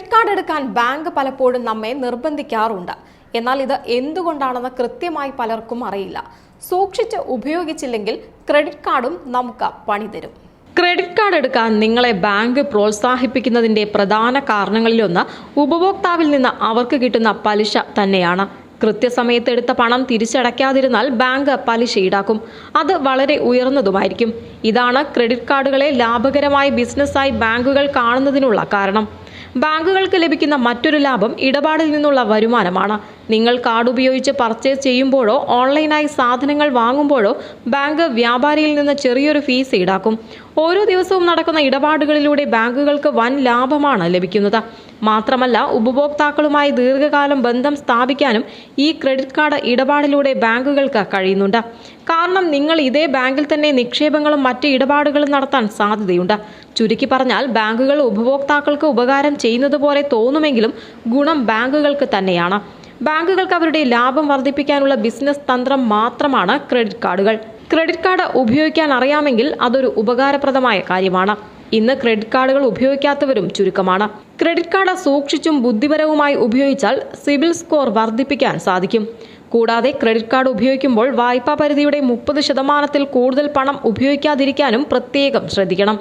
Credit card എടുക്കാൻ bank പലപ്പോഴും നമ്മെ നിർബന്ധിക്കാറുണ്ട്. എന്നാൽ ഇത് എന്തുകൊണ്ടാണെന്ന് കൃത്യമായി പലർക്കും അറിയില്ല. സൂക്ഷിച്ച് ഉപയോഗിച്ചില്ലെങ്കിൽ ക്രെഡിറ്റ് കാർഡും നമുക്ക് പണി തരും. ക്രെഡിറ്റ് കാർഡ് എടുക്കാൻ നിങ്ങളെ ബാങ്ക് പ്രോത്സാഹിപ്പിക്കുന്നതിന്റെ പ്രധാന കാരണങ്ങളിലൊന്ന് ഉപഭോക്താവിൽ നിന്ന് അവർക്ക് കിട്ടുന്ന പലിശ തന്നെയാണ്. കൃത്യസമയത്ത് എടുത്ത പണം തിരിച്ചടയ്ക്കാതിരുന്നാൽ ബാങ്ക് പലിശ ഈടാക്കും. അത് വളരെ ഉയർന്നതുമായിരിക്കും. ഇതാണ് ക്രെഡിറ്റ് കാർഡുകളെ ലാഭകരമായ ബിസിനസ്സായി ബാങ്കുകൾ കാണുന്നതിനുള്ള കാരണം. ബാങ്കുകൾക്ക് ലഭിക്കുന്ന മറ്റൊരു ലാഭം ഇടപാടിൽ നിന്നുള്ള വരുമാനമാണ്. നിങ്ങൾ കാർഡ് ഉപയോഗിച്ച് പർച്ചേസ് ചെയ്യുമ്പോഴോ ഓൺലൈനായി സാധനങ്ങൾ വാങ്ങുമ്പോഴോ ബാങ്ക് വ്യാപാരിയിൽ നിന്ന് ചെറിയൊരു ഫീസ് ഈടാക്കും. ഓരോ ദിവസവും നടക്കുന്ന ഇടപാടുകളിലൂടെ ബാങ്കുകൾക്ക് വൻ ലാഭമാണ് ലഭിക്കുന്നത്. മാത്രമല്ല, ഉപഭോക്താക്കളുമായി ദീർഘകാലം ബന്ധം സ്ഥാപിക്കാനും ഈ ക്രെഡിറ്റ് കാർഡ് ഇടപാടിലൂടെ ബാങ്കുകൾക്ക് കഴിയുന്നുണ്ട്. കാരണം നിങ്ങൾ ഇതേ ബാങ്കിൽ തന്നെ നിക്ഷേപങ്ങളും മറ്റ് ഇടപാടുകളും നടത്താൻ സാധ്യതയുണ്ട്. ചുരുക്കി പറഞ്ഞാൽ, ബാങ്കുകൾ ഉപഭോക്താക്കൾക്ക് ഉപകാരം ചെയ്യുന്നത് പോലെ തോന്നുമെങ്കിലും ഗുണം ബാങ്കുകൾക്ക് തന്നെയാണ്. ബാങ്കുകൾക്ക് അവരുടെ ലാഭം വർദ്ധിപ്പിക്കാനുള്ള ബിസിനസ് തന്ത്രം മാത്രമാണ് ക്രെഡിറ്റ് കാർഡുകൾ. ക്രെഡിറ്റ് കാർഡ് ഉപയോഗിക്കാൻ അറിയാമെങ്കിൽ അതൊരു ഉപകാരപ്രദമായ കാര്യമാണ്. ഇന്ന് ക്രെഡിറ്റ് കാർഡുകൾ ഉപയോഗിക്കാത്തവരും ചുരുക്കമാണ്. ക്രെഡിറ്റ് കാർഡ് സൂക്ഷിച്ചും ബുദ്ധിപരവുമായി ഉപയോഗിച്ചാൽ സിബിൽ സ്കോർ വർദ്ധിപ്പിക്കാൻ സാധിക്കും. കൂടാതെ ക്രെഡിറ്റ് കാർഡ് ഉപയോഗിക്കുമ്പോൾ വായ്പാ പരിധിയുടെ 30% കൂടുതൽ പണം ഉപയോഗിക്കാതിരിക്കാനും പ്രത്യേകം ശ്രദ്ധിക്കണം.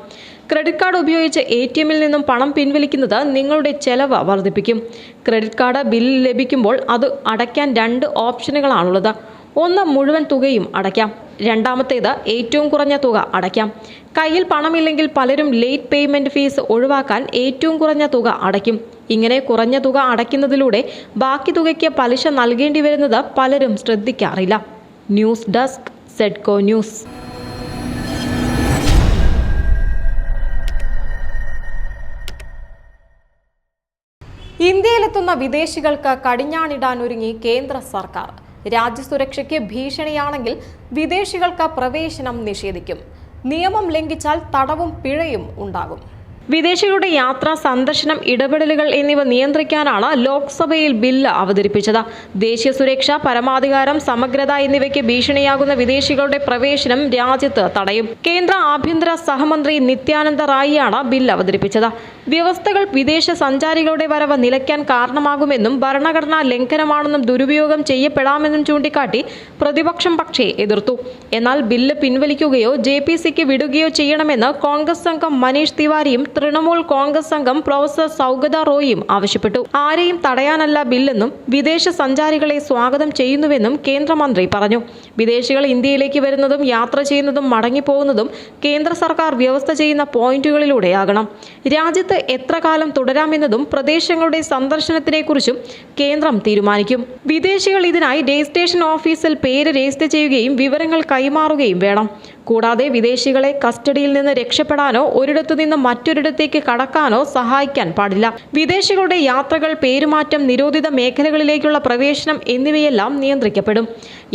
ക്രെഡിറ്റ് കാർഡ് ഉപയോഗിച്ച് ATMൽ നിന്നും പണം പിൻവലിക്കുന്നത് നിങ്ങളുടെ ചെലവ് വർദ്ധിപ്പിക്കും. ക്രെഡിറ്റ് കാർഡ് ബില്ല് ലഭിക്കുമ്പോൾ അത് അടയ്ക്കാൻ 2 ഓപ്ഷനുകളാണുള്ളത്. ഒന്ന്, മുഴുവൻ തുകയും അടയ്ക്കാം. രണ്ടാമത്തേത്, ഏറ്റവും കുറഞ്ഞ തുക അടയ്ക്കാം. കയ്യിൽ പണമില്ലെങ്കിൽ പലരും ലേറ്റ് പേയ്മെന്റ് ഫീസ് ഒഴിവാക്കാൻ ഏറ്റവും കുറഞ്ഞ തുക അടയ്ക്കും. ഇങ്ങനെ കുറഞ്ഞ തുക അടയ്ക്കുന്നതിലൂടെ ബാക്കി തുകയ്ക്ക് പലിശ നൽകേണ്ടി വരുന്നത് പലരും ശ്രദ്ധിക്കാറില്ല. News desk, സെഡ്കോ news. ഇന്ത്യയിലെത്തുന്ന വിദേശികൾക്ക് കടിഞ്ഞാണിടാൻ ഒരുങ്ങി കേന്ദ്ര സർക്കാർ. രാജ്യസുരക്ഷയ്ക്ക് ഭീഷണിയാണെങ്കിൽ വിദേശികൾക്ക് പ്രവേശനം നിഷേധിക്കും. നിയമം ലംഘിച്ചാൽ തടവും പിഴയും ഉണ്ടാകും. വിദേശികളുടെ യാത്ര, സന്ദർശനം, ഇടപെടലുകൾ എന്നിവ നിയന്ത്രിക്കാനാണ് ലോക്സഭയിൽ ബില്ല് അവതരിപ്പിച്ചത്. ദേശീയ സുരക്ഷ, പരമാധികാരം, സമഗ്രത എന്നിവയ്ക്ക് ഭീഷണിയാകുന്ന വിദേശികളുടെ പ്രവേശനം രാജ്യത്ത് തടയും. കേന്ദ്ര ആഭ്യന്തര സഹമന്ത്രി നിത്യാനന്ദ റായിയാണ് ബില്ല് അവതരിപ്പിച്ചത്. വ്യവസ്ഥകൾ വിദേശ സഞ്ചാരികളുടെ വരവ് നിലയ്ക്കാൻ കാരണമാകുമെന്നും ഭരണഘടനാ ലംഘനമാണെന്നും ദുരുപയോഗം ചെയ്യപ്പെടാമെന്നും ചൂണ്ടിക്കാട്ടി പ്രതിപക്ഷം പക്ഷേ എതിർത്തു. എന്നാൽ ബില്ല് പിൻവലിക്കുകയോ JPCക്ക് വിടുകയോ ചെയ്യണമെന്ന് കോൺഗ്രസ് അംഗം മനീഷ് തിവാരിയും തൃണമൂൽ കോൺഗ്രസ് അംഗം പ്രൊഫസർ സൗഗത റോയിയും ആവശ്യപ്പെട്ടു. ആരെയും തടയാനല്ല ബില്ലെന്നും വിദേശ സഞ്ചാരികളെ സ്വാഗതം ചെയ്യുന്നുവെന്നും കേന്ദ്രമന്ത്രി പറഞ്ഞു. വിദേശികൾ ഇന്ത്യയിലേക്ക് വരുന്നതും യാത്ര ചെയ്യുന്നതും മടങ്ങിപ്പോകുന്നതും കേന്ദ്ര സർക്കാർ വ്യവസ്ഥ ചെയ്യുന്ന പോയിന്റുകളിലൂടെയാകണം. രാജ്യത്ത് എത്ര കാലം തുടരാമെന്നതും പ്രദേശങ്ങളുടെ സന്ദർശനത്തിനെക്കുറിച്ചും കേന്ദ്രം തീരുമാനിക്കും. വിദേശികൾ ഇതിനായി രജിസ്ട്രേഷൻ ഓഫീസിൽ പേര് രജിസ്റ്റർ ചെയ്യുകയും വിവരങ്ങൾ കൈമാറുകയും വേണം. കൂടാതെ വിദേശികളെ കസ്റ്റഡിയിൽ നിന്ന് രക്ഷപ്പെടാനോ ഒരിടത്തു നിന്ന് മറ്റൊരിടത്തേക്ക് കടക്കാനോ സഹായിക്കാൻ പാടില്ല. വിദേശികളുടെ യാത്രകൾ, പേരുമാറ്റം, നിരോധിത മേഖലകളിലേക്കുള്ള പ്രവേശനം എന്നിവയെല്ലാം നിയന്ത്രിക്കപ്പെടും.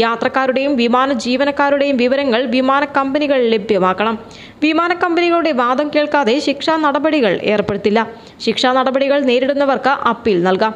യാത്രക്കാരുടെയും വിമാന ജീവനക്കാരുടെയും വിവരങ്ങൾ വിമാന കമ്പനികൾ ലഭ്യമാക്കണം. വിമാന കമ്പനികളുടെ വാദം കേൾക്കാതെ ശിക്ഷാ നടപടികൾ ഏർപ്പെടുത്തില്ല. ശിക്ഷാ നടപടികൾ നേരിടുന്നവർക്ക് അപ്പീൽ നൽകാം.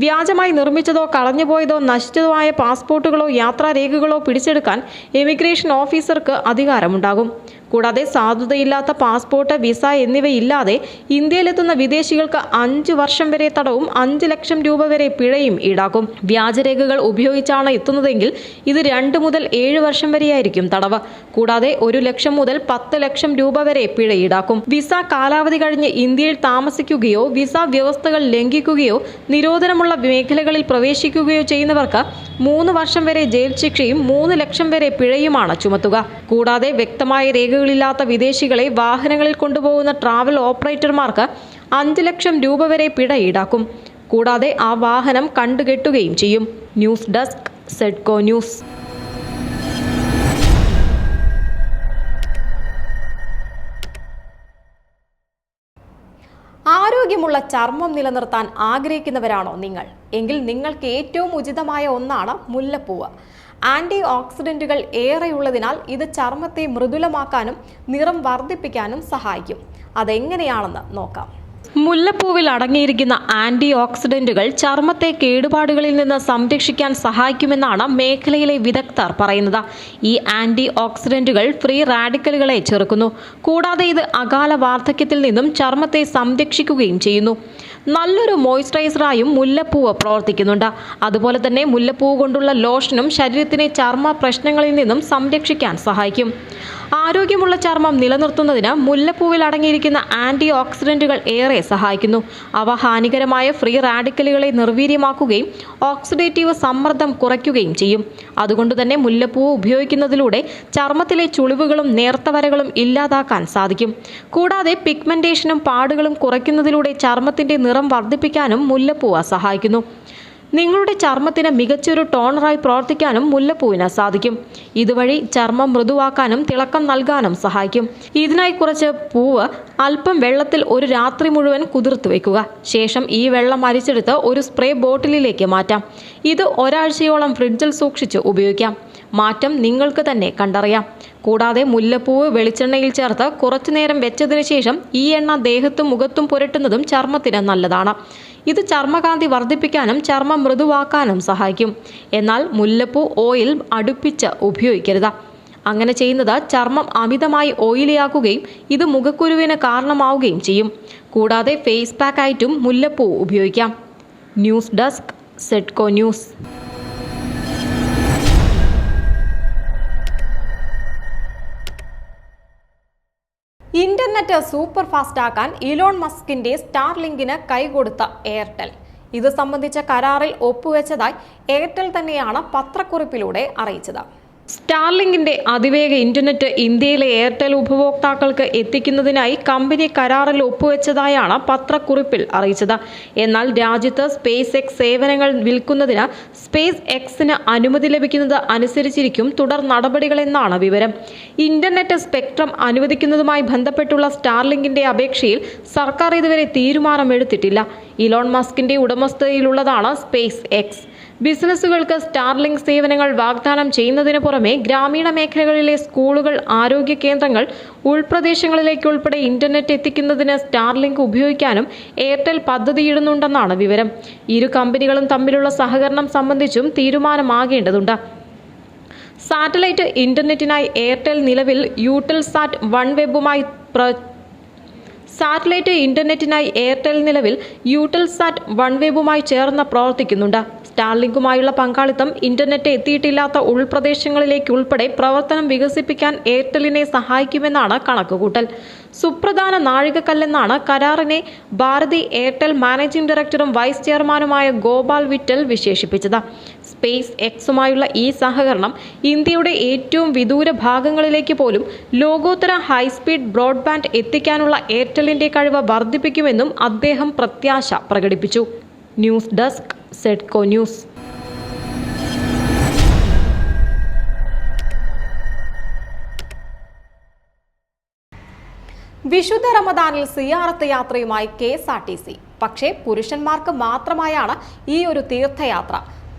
വ്യാജമായി നിർമ്മിച്ചതോ കളഞ്ഞുപോയതോ നശിച്ചതോ ആയ പാസ്പോർട്ടുകളോ യാത്രാരേഖകളോ പിടിച്ചെടുക്കാൻ ഇമിഗ്രേഷൻ ഓഫീസർക്ക് അധികാരമുണ്ടാകും. കൂടാതെ സാധുതയില്ലാത്ത പാസ്പോർട്ട്, വിസ എന്നിവയില്ലാതെ ഇന്ത്യയിലെത്തുന്ന വിദേശികൾക്ക് 5 വർഷം വരെ തടവും 5 ലക്ഷം രൂപ വരെ പിഴയും ഈടാക്കും. വ്യാജരേഖകൾ ഉപയോഗിച്ചാണ് എത്തുന്നതെങ്കിൽ ഇത് 2 മുതൽ 7 വർഷം വരെയായിരിക്കും തടവ്. കൂടാതെ 1 ലക്ഷം മുതൽ 10 ലക്ഷം രൂപ വരെ പിഴ ഈടാക്കും. വിസ കാലാവധി കഴിഞ്ഞ് ഇന്ത്യയിൽ താമസിക്കുകയോ വിസ വ്യവസ്ഥകൾ ലംഘിക്കുകയോ നിരോധനമുള്ള മേഖലകളിൽ പ്രവേശിക്കുകയോ ചെയ്യുന്നവർക്ക് 3 വർഷം വരെ ജയിൽ ശിക്ഷയും 3 ലക്ഷം വരെ പിഴയുമാണ് ചുമത്തുക. കൂടാതെ വ്യക്തമായ രേഖകളില്ലാത്ത വിദേശികളെ വാഹനങ്ങളിൽ കൊണ്ടുപോകുന്ന ട്രാവൽ ഓപ്പറേറ്റർമാർക്ക് 5 ലക്ഷം രൂപ വരെ പിഴ ഈടാക്കും. കൂടാതെ ആ വാഹനം കണ്ടുകെട്ടുകയും ചെയ്യും. News desk, സെഡ്കോ news. ആരോഗ്യമുള്ള ചർമ്മം നിലനിർത്താൻ ആഗ്രഹിക്കുന്നവരാണോ നിങ്ങൾ? എങ്കിൽ നിങ്ങൾക്ക് ഏറ്റവും ഉചിതമായ ഒന്നാണ് മുല്ലപ്പൂവ്. ആന്റി ഓക്സിഡന്റുകൾ ഏറെയുള്ളതിനാൽ ഇത് ചർമ്മത്തെ മൃദുലമാക്കാനും നിറം വർദ്ധിപ്പിക്കാനും സഹായിക്കും. അതെങ്ങനെയാണെന്ന് നോക്കാം. മുല്ലപ്പൂവിൽ അടങ്ങിയിരിക്കുന്ന ആന്റി ഓക്സിഡന്റുകൾ ചർമ്മത്തെ കേടുപാടുകളിൽ നിന്ന് സംരക്ഷിക്കാൻ സഹായിക്കുമെന്നാണ് മേഖലയിലെ വിദഗ്ധർ പറയുന്നത്. ഈ ആന്റി ഓക്സിഡന്റുകൾ ഫ്രീ റാഡിക്കലുകളെ ചെറുക്കുന്നു. കൂടാതെ ഇത് അകാല വാർദ്ധക്യത്തിൽ നിന്നും ചർമ്മത്തെ സംരക്ഷിക്കുകയും ചെയ്യുന്നു. നല്ലൊരു മോയ്സ്ചറൈസറായും മുല്ലപ്പൂവ് പ്രവർത്തിക്കുന്നുണ്ട്. അതുപോലെ തന്നെ മുല്ലപ്പൂവ് കൊണ്ടുള്ള ലോഷനും ശരീരത്തിനെ ചർമ്മ പ്രശ്നങ്ങളിൽ നിന്നും സംരക്ഷിക്കാൻ സഹായിക്കും. ആരോഗ്യമുള്ള ചർമ്മം നിലനിർത്തുന്നതിന് മുല്ലപ്പൂവിൽ അടങ്ങിയിരിക്കുന്ന ആന്റി ഓക്സിഡന്റുകൾ ഏറെ സഹായിക്കുന്നു. അവ ഹാനികരമായ ഫ്രീ റാഡിക്കലുകളെ നിർവീര്യമാക്കുകയും ഓക്സിഡേറ്റീവ് സമ്മർദ്ദം കുറയ്ക്കുകയും ചെയ്യും. അതുകൊണ്ട് തന്നെ മുല്ലപ്പൂവ് ഉപയോഗിക്കുന്നതിലൂടെ ചർമ്മത്തിലെ ചുളിവുകളും നേർത്ത വരകളും ഇല്ലാതാക്കാൻ സാധിക്കും. കൂടാതെ പിഗ്മെന്റേഷനും പാടുകളും കുറയ്ക്കുന്നതിലൂടെ ചർമ്മത്തിന്റെ നിറം വർദ്ധിപ്പിക്കാനും മുല്ലപ്പൂവ് സഹായിക്കുന്നു. നിങ്ങളുടെ ചർമ്മത്തിന് മികച്ചൊരു ടോണറായി പ്രവർത്തിക്കാനും മുല്ലപ്പൂവിന് സാധിക്കും. ഇതുവഴി ചർമ്മം മൃദുവാക്കാനും തിളക്കം നൽകാനും സഹായിക്കും. ഇതിനായി കുറച്ച് പൂവ് അല്പം വെള്ളത്തിൽ ഒരു രാത്രി മുഴുവൻ കുതിർത്ത് വെക്കുക. ശേഷം ഈ വെള്ളം അരിച്ചെടുത്ത് ഒരു സ്പ്രേ ബോട്ടിലിലേക്ക് മാറ്റാം. ഇത് ഒരാഴ്ചയോളം ഫ്രിഡ്ജിൽ സൂക്ഷിച്ച് ഉപയോഗിക്കാം. മാറ്റം നിങ്ങൾക്ക് തന്നെ കണ്ടറിയാം. കൂടാതെ മുല്ലപ്പൂവ് വെളിച്ചെണ്ണയിൽ ചേർത്ത് കുറച്ചുനേരം വെച്ചതിന് ശേഷം ഈ എണ്ണ ദേഹത്തും മുഖത്തും പുരട്ടുന്നതും ചർമ്മത്തിന് നല്ലതാണ്. ഇത് ചർമ്മകാന്തി വർദ്ധിപ്പിക്കാനും ചർമ്മം മൃദുവാക്കാനും സഹായിക്കും. എന്നാൽ മുല്ലപ്പൂ ഓയിൽ അടുപ്പിച്ച് ഉപയോഗിക്കരുത്. അങ്ങനെ ചെയ്യുന്നത് ചർമ്മം അമിതമായി ഓയിലിയാക്കുകയും ഇത് മുഖക്കുരുവിന് കാരണമാവുകയും ചെയ്യും. കൂടാതെ ഫേസ് പാക്ക് ആയിട്ടും മുല്ലപ്പൂ ഉപയോഗിക്കാം. News desk സെഡ്കോ news. Internet super fast ആക്കാൻ ഇലോൺ മസ്കിന്റെ സ്റ്റാർലിങ്കിന് കൈകൊടുത്ത എയർടെൽ. ഇത് സംബന്ധിച്ച കരാറിൽ ഒപ്പുവെച്ചതായി എയർടെൽ തന്നെയാണ് പത്രക്കുറിപ്പിലൂടെ അറിയിച്ചത്. സ്റ്റാർലിങ്കിന്റെ അതിവേഗ ഇന്റർനെറ്റ് ഇന്ത്യയിലെ എയർടെൽ ഉപഭോക്താക്കൾക്ക് എത്തിക്കുന്നതിനായി കമ്പനി കരാറിൽ ഒപ്പുവെച്ചതായാണ് പത്രക്കുറിപ്പിൽ അറിയിച്ചത്. എന്നാൽ രാജ്യത്ത് സ്പേസ് എക്സ് സേവനങ്ങൾ വിൽക്കുന്നതിന് സ്പേസ് എക്സിന് അനുമതി ലഭിക്കുന്നത് അനുസരിച്ചിരിക്കും തുടർ നടപടികളെന്നാണ് വിവരം. ഇന്റർനെറ്റ് സ്പെക്ട്രം അനുവദിക്കുന്നതുമായി ബന്ധപ്പെട്ടുള്ള സ്റ്റാർലിങ്കിന്റെ അപേക്ഷയിൽ സർക്കാർ ഇതുവരെ തീരുമാനമെടുത്തിട്ടില്ല. ഇലോൺ മസ്കിന്റെ ഉടമസ്ഥതയിലുള്ളതാണ് സ്പേസ് എക്സ്. ബിസിനസ്സുകൾക്ക് സ്റ്റാർലിങ്ക് സേവനങ്ങൾ വാഗ്ദാനം ചെയ്യുന്നതിന് പുറമെ ഗ്രാമീണ മേഖലകളിലെ സ്കൂളുകൾ, ആരോഗ്യ കേന്ദ്രങ്ങൾ, ഉൾപ്രദേശങ്ങളിലേക്കുൾപ്പെടെ ഇന്റർനെറ്റ് എത്തിക്കുന്നതിന് സ്റ്റാർലിങ്ക് ഉപയോഗിക്കാനും എയർടെൽ പദ്ധതിയിടുന്നുണ്ടെന്നാണ് വിവരം. ഇരു കമ്പനികളും തമ്മിലുള്ള സഹകരണം സംബന്ധിച്ചും തീരുമാനമാകേണ്ടതുണ്ട്. സാറ്റലൈറ്റ് ഇന്റർനെറ്റിനായി എയർടെൽ നിലവിൽ യൂട്ടിൽസാറ്റ് വൺവെബുമായി ചേർന്ന് പ്രവർത്തിക്കുന്നുണ്ട്. സ്റ്റാർലിങ്കുമായുള്ള പങ്കാളിത്തം ഇന്റർനെറ്റ് എത്തിയിട്ടില്ലാത്ത ഉൾപ്രദേശങ്ങളിലേക്ക് ഉൾപ്പെടെ പ്രവർത്തനം വികസിപ്പിക്കാൻ എയർടെലിനെ സഹായിക്കുമെന്നാണ് കണക്കുകൂട്ടൽ. സുപ്രധാന നാഴികക്കല്ലെന്നാണ് കരാറിനെ ഭാരതി എയർടെൽ മാനേജിംഗ് ഡയറക്ടറും വൈസ് ചെയർമാനുമായ ഗോപാൽ വിറ്റൽ വിശേഷിപ്പിച്ചത്. സ്പേസ് എക്സുമായുള്ള ഈ സഹകരണം ഇന്ത്യയുടെ ഏറ്റവും വിദൂര ഭാഗങ്ങളിലേക്ക് പോലും ലോകോത്തര ഹൈസ്പീഡ് ബ്രോഡ്ബാൻഡ് എത്തിക്കാനുള്ള എയർടെലിന്റെ കഴിവ് വർദ്ധിപ്പിക്കുമെന്നും അദ്ദേഹം പ്രത്യാശ പ്രകടിപ്പിച്ചു. News desk സെഡ്കോ news. വിശുദ്ധ റമദാനിൽ സിയാറത്ത് യാത്രയുമായി KSRTC. പക്ഷേ പുരുഷന്മാർക്ക് മാത്രമായാണ് ഈ ഒരു തീർത്ഥയാത്ര.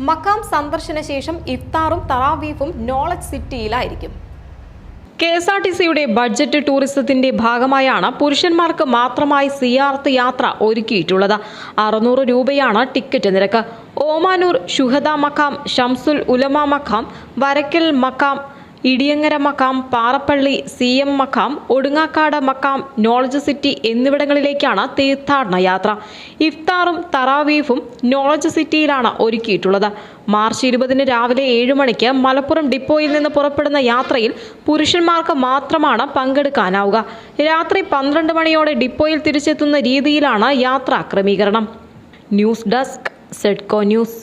മക്കാം സന്ദർശന ശേഷം ഇഫ്താറും തറാവീഫും നോളജ് സിറ്റിയിലായിരിക്കും. KSRTCയുടെ ബഡ്ജറ്റ് ടൂറിസത്തിന്റെ ഭാഗമായാണ് പുരുഷന്മാർക്ക് മാത്രമായി സിയാറത്ത് യാത്ര ഒരുക്കിയിട്ടുള്ളത്. 600 രൂപയാണ് ടിക്കറ്റ് നിരക്ക്. ഓമാനൂർ ഷുഹദ മക്കാം, ഷംസുൽ ഉലമ മക്കാം, വരക്കൽ മക്കാം, ഇടിയങ്ങര മക്കാം, പാറപ്പള്ളി CM മക്കാം, ഒടുങ്ങാക്കാട് മക്കാം, നോളജ് സിറ്റി എന്നിവിടങ്ങളിലേക്കാണ് തീർത്ഥാടന യാത്ര. ഇഫ്താറും തറാവീഫും നോളജ് സിറ്റിയിലാണ് ഒരുക്കിയിട്ടുള്ളത്. മാർച്ച് 20 രാവിലെ 7 മണിക്ക് മലപ്പുറം ഡിപ്പോയിൽ നിന്ന് പുറപ്പെടുന്ന യാത്രയിൽ പുരുഷന്മാർക്ക് മാത്രമാണ് പങ്കെടുക്കാനാവുക. രാത്രി 12 മണിയോടെ ഡിപ്പോയിൽ തിരിച്ചെത്തുന്ന രീതിയിലാണ് യാത്രാ ക്രമീകരണം. News desk സെഡ്കോ news.